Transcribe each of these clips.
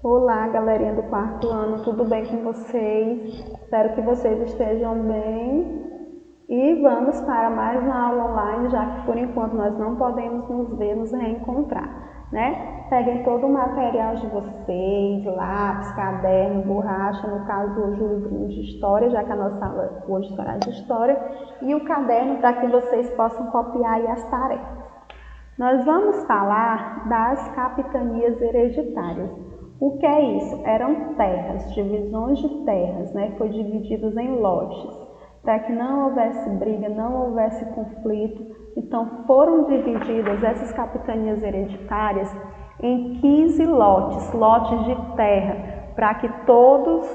Olá, galerinha do quarto ano, tudo bem com vocês? Espero que vocês estejam bem. E vamos para mais uma aula online, já que por enquanto nós não podemos nos ver, nos reencontrar, né? Peguem todo o material de vocês, lápis, caderno, borracha, no caso hoje o livrinho de história, já que a nossa aula hoje será de história, e o caderno para que vocês possam copiar aí as tarefas. Nós vamos falar das capitanias hereditárias. O que é isso? Eram terras, divisões de terras, né? Foi divididos em lotes, para que não houvesse briga, não houvesse conflito. Então foram divididas essas capitanias hereditárias em 15 lotes de terra, para que todos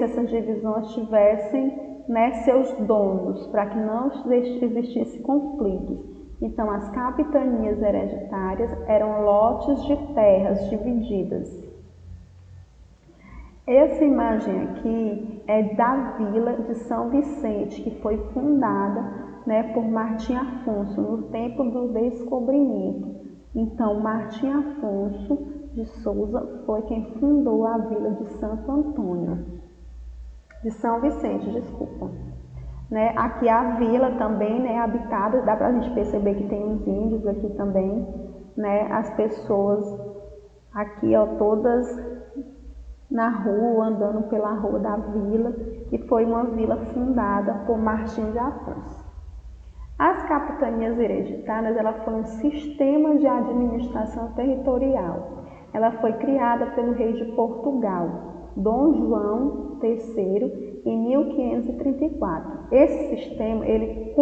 essas divisões tivessem, né, seus donos, para que não existisse conflitos. Então, as capitanias hereditárias eram lotes de terras divididas. Essa imagem aqui é da vila de São Vicente, que foi fundada, né, por Martim Afonso no tempo do descobrimento. Então, Martim Afonso de Souza foi quem fundou a vila de Santo Antônio, de São Vicente, desculpa. Né, aqui a vila também, né, habitada, dá para a gente perceber que tem uns índios aqui também, né, as pessoas aqui, ó, todas na rua, andando pela rua da vila, que foi uma vila fundada por Martim de Afonso. As capitanias hereditárias, ela foi um sistema de administração territorial. Ela foi criada pelo rei de Portugal, Dom João III, em 1534. Esse sistema, ele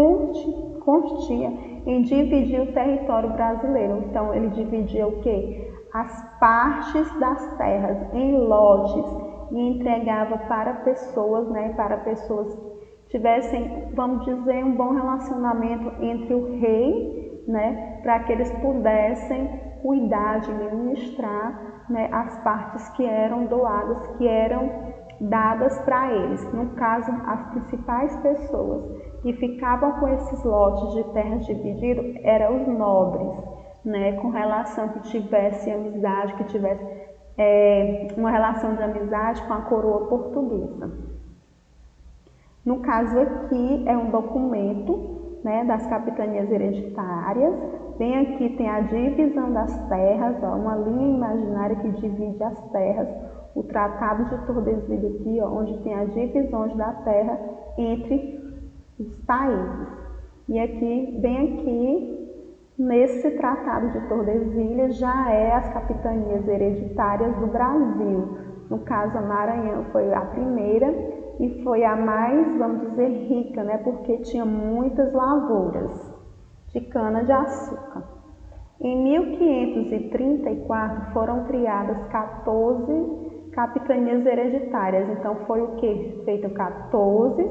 consistia em dividir o território brasileiro. Então, ele dividia o quê? As partes das terras em lotes e entregava para pessoas, né, para pessoas que tivessem, vamos dizer, um bom relacionamento entre o rei, né, para que eles pudessem cuidar de administrar, né, as partes que eram doadas, que eram dadas para eles. No caso, as principais pessoas que ficavam com esses lotes de terras divididos eram os nobres, né, com relação que tivesse amizade, que tivesse uma relação de amizade com a coroa portuguesa. No caso aqui é um documento, né, das capitanias hereditárias. Bem aqui tem a divisão das terras, ó, uma linha imaginária que divide as terras. O Tratado de Tordesilhas aqui, ó, onde tem as divisões da terra entre os países. E aqui, bem aqui, nesse Tratado de Tordesilhas já é as capitanias hereditárias do Brasil. No caso, a Maranhão foi a primeira e foi a mais, vamos dizer, rica, né, porque tinha muitas lavouras de cana-de-açúcar. Em 1534 foram criadas 14 capitanias hereditárias. Então foi o que? Feito 14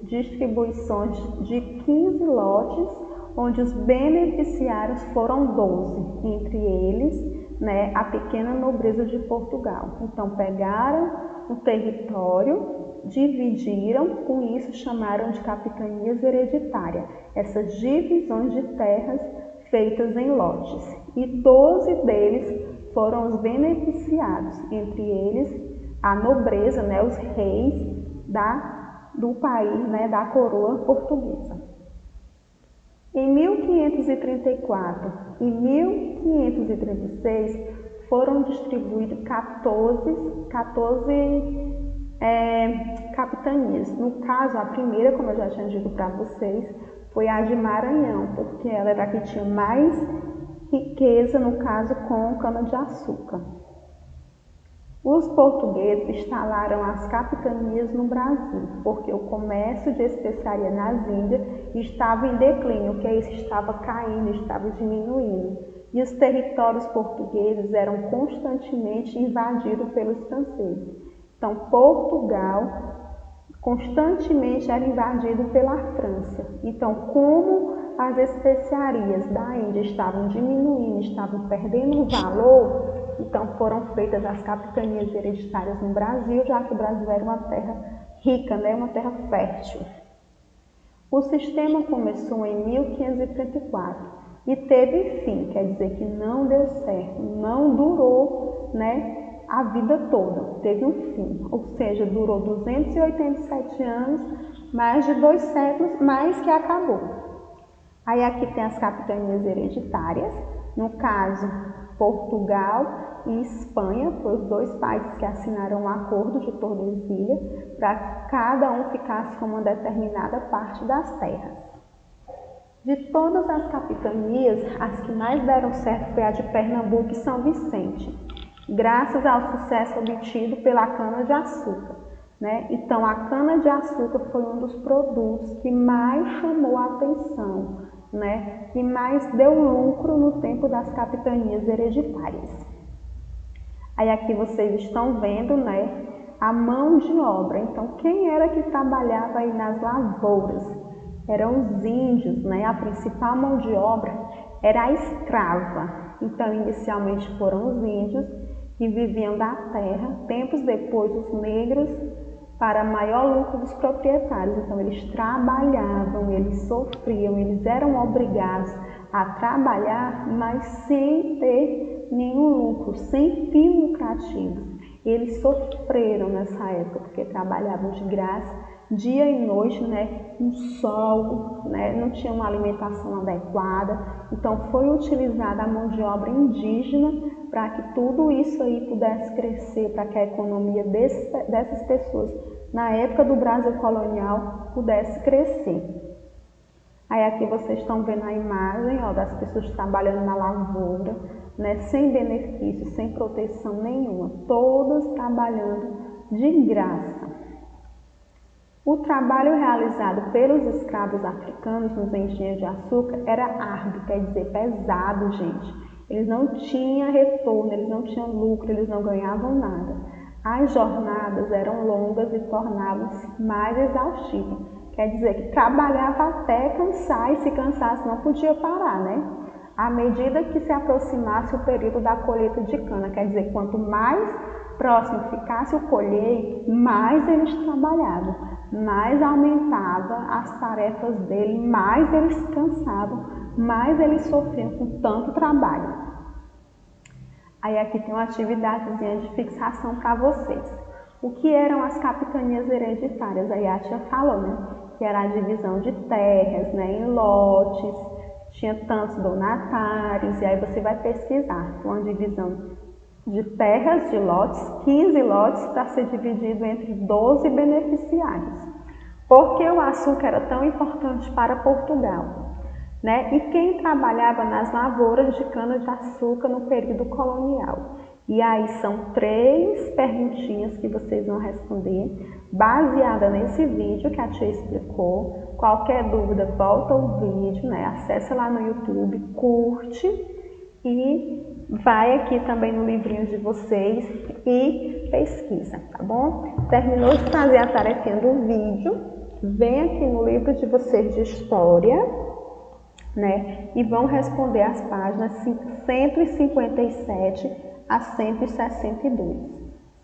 distribuições de 15 lotes, onde os beneficiários foram 12, entre eles, né, a pequena nobreza de Portugal. Então pegaram o território, dividiram, com isso chamaram de capitanias hereditárias, essas divisões de terras feitas em lotes. E 12 deles foram os beneficiados, entre eles a nobreza, né, os reis do país, né, da coroa portuguesa. Em 1534 e 1536 foram distribuídos 14 capitanias. No caso, a primeira, como eu já tinha dito para vocês, foi a de Maranhão, porque ela era a que tinha mais riqueza, no caso, com cana-de-açúcar. Os portugueses instalaram as capitanias no Brasil, porque o comércio de especiaria nas Índias estava em declínio, que isso estava caindo, estava diminuindo. E os territórios portugueses eram constantemente invadidos pelos franceses. Então, Portugal constantemente era invadido pela França. Então, como as especiarias da Índia estavam diminuindo, estavam perdendo valor, então foram feitas as capitanias hereditárias no Brasil, já que o Brasil era uma terra rica, né, uma terra fértil. O sistema começou em 1534 e teve fim, quer dizer que não deu certo, não durou né, a vida toda, teve um fim, ou seja, durou 287 anos, mais de 2 séculos, mas que acabou. Aí aqui tem as capitanias hereditárias, no caso, Portugal e Espanha, foram os 2 países que assinaram um acordo de Tordesilhas para que cada um ficasse com uma determinada parte das terras. De todas as capitanias, as que mais deram certo foi a de Pernambuco e São Vicente, graças ao sucesso obtido pela cana-de-açúcar, né? Então, a cana-de-açúcar foi um dos produtos que mais chamou a atenção, né? Que mais deu lucro no tempo das capitanias hereditárias. Aí aqui vocês estão vendo, né, a mão de obra. Então, quem era que trabalhava aí nas lavouras? Eram os índios, né? A principal mão de obra era a escrava. Então, inicialmente foram os índios que viviam da terra. Tempos depois, os negros, para maior lucro dos proprietários. Então, eles trabalhavam, eles sofriam, eles eram obrigados a trabalhar, mas sem ter nenhum lucro, sem fim lucrativo. Eles sofreram nessa época, porque trabalhavam de graça, dia e noite, né, no sol, né, não tinha uma alimentação adequada. Então, foi utilizada a mão de obra indígena para que tudo isso aí pudesse crescer, para que a economia dessas pessoas, na época do Brasil colonial, pudesse crescer. Aí aqui vocês estão vendo a imagem, ó, das pessoas trabalhando na lavoura, né, sem benefício, sem proteção nenhuma, todas trabalhando de graça. O trabalho realizado pelos escravos africanos nos engenhos de açúcar era árduo, quer dizer, pesado, gente. Eles não tinham retorno, eles não tinham lucro, eles não ganhavam nada. As jornadas eram longas e tornavam-se mais exaustivas. Quer dizer que trabalhava até cansar, e se cansasse não podia parar, né? À medida que se aproximasse o período da colheita de cana, quer dizer, quanto mais próximo ficasse o colheito, mais eles trabalhavam, mais aumentava as tarefas dele, mais eles se cansavam, mais eles sofriam com tanto trabalho. Aí aqui tem uma atividadezinha de fixação para vocês. O que eram as capitanias hereditárias? Aí a tia falou, né? Que era a divisão de terras, né, em lotes, tinha tantos donatários, e aí você vai pesquisar uma divisão de terras, de lotes, 15 lotes para ser dividido entre 12 beneficiários. Por que o açúcar era tão importante para Portugal? Né? E quem trabalhava nas lavouras de cana-de-açúcar no período colonial? E aí são 3 perguntinhas que vocês vão responder, baseada nesse vídeo que a tia explicou. Qualquer dúvida, volta ao vídeo, né? Acessa lá no YouTube, curte e vai aqui também no livrinho de vocês e pesquisa, tá bom? Terminou de fazer a tarefinha do vídeo, vem aqui no livro de vocês de história, né? E vão responder as páginas 157 a 162.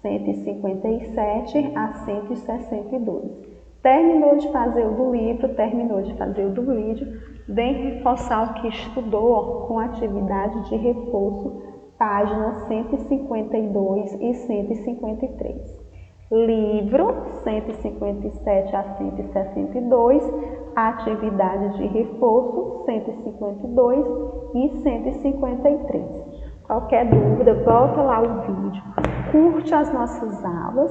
157 a 162. Terminou de fazer o do livro, terminou de fazer o do vídeo, vem reforçar o que estudou com atividade de reforço, páginas 152 e 153. Livro 157 a 162, atividade de reforço 152 e 153. Qualquer dúvida, volta lá o vídeo, curte as nossas aulas,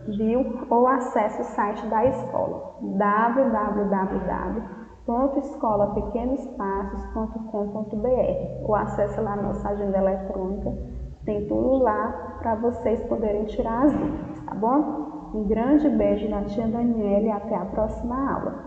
viu? Ou acesse o site da escola, www.escolapequenospassos.com.br, ou acesse lá a nossa agenda eletrônica, tem tudo lá para vocês poderem tirar as dúvidas, tá bom? Um grande beijo da tia Daniela e até a próxima aula.